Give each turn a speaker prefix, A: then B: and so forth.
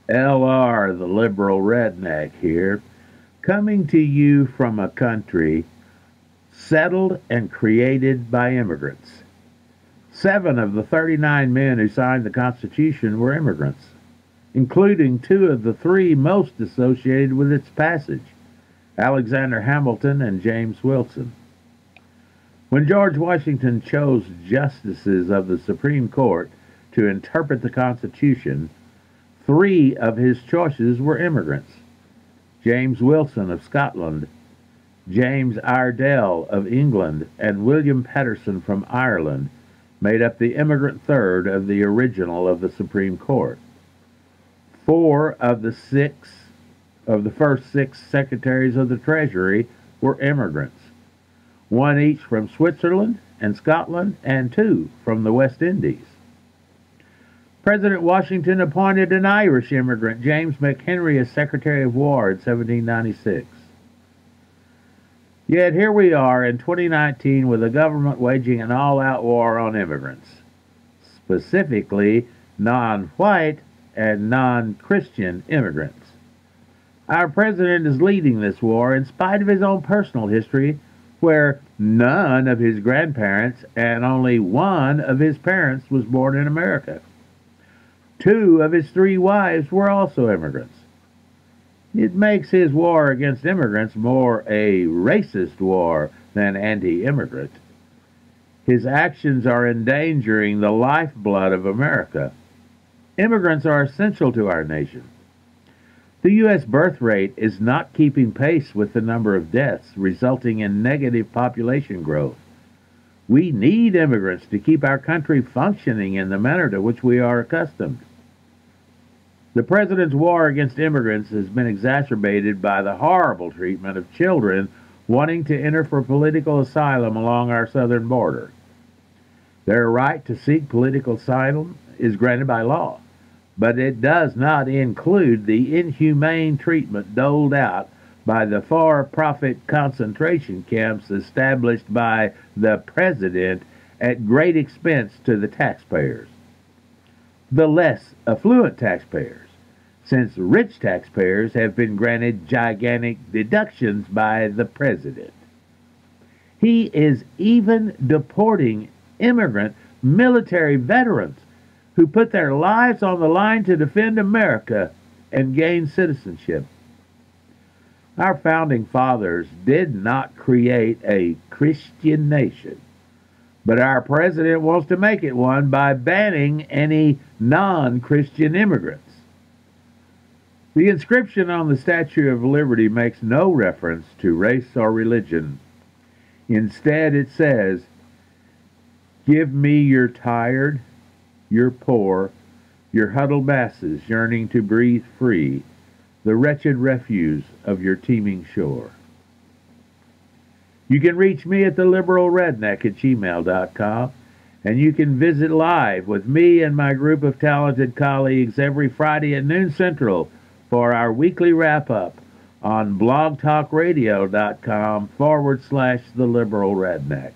A: LR, the liberal redneck here, coming to you from a country settled and created by immigrants. 7 of the 39 men who signed the Constitution were immigrants, including 2 of the 3 most associated with its passage, Alexander Hamilton and James Wilson. When George Washington chose justices of the Supreme Court to interpret the Constitution, 3 of his choices were immigrants: James Wilson of Scotland, James Iredell of England, and William Paterson from Ireland made up the immigrant third of the original of the Supreme Court. 4 of the first 6 secretaries of the Treasury were immigrants, 1 each from Switzerland and Scotland, and 2 from the West Indies. President Washington appointed an Irish immigrant, James McHenry, as Secretary of War in 1796. Yet here we are in 2019 with the government waging an all-out war on immigrants, specifically non-white and non-Christian immigrants. Our president is leading this war in spite of his own personal history, where none of his grandparents and only 1 of his parents was born in America. 2 of his 3 wives were also immigrants. It makes his war against immigrants more a racist war than anti-immigrant. His actions are endangering the lifeblood of America. Immigrants are essential to our nation. The U.S. birth rate is not keeping pace with the number of deaths, resulting in negative population growth. We need immigrants to keep our country functioning in the manner to which we are accustomed. The president's war against immigrants has been exacerbated by the horrible treatment of children wanting to enter for political asylum along our southern border. Their right to seek political asylum is granted by law, but it does not include the inhumane treatment doled out by the for-profit concentration camps established by the president at great expense to the taxpayers. The less affluent taxpayers, since rich taxpayers have been granted gigantic deductions by the president. He is even deporting immigrant military veterans who put their lives on the line to defend America and gain citizenship. Our founding fathers did not create a Christian nation, but our president wants to make it one by banning any non-Christian immigrants. The inscription on the Statue of Liberty makes no reference to race or religion. Instead, it says, "Give me your tired, your poor, your huddled masses yearning to breathe free, the wretched refuse of your teeming shore." You can reach me at theliberalredneck@gmail.com, and you can visit live with me and my group of talented colleagues every Friday at noon Central for our weekly wrap-up on blogtalkradio.com/theliberalredneck.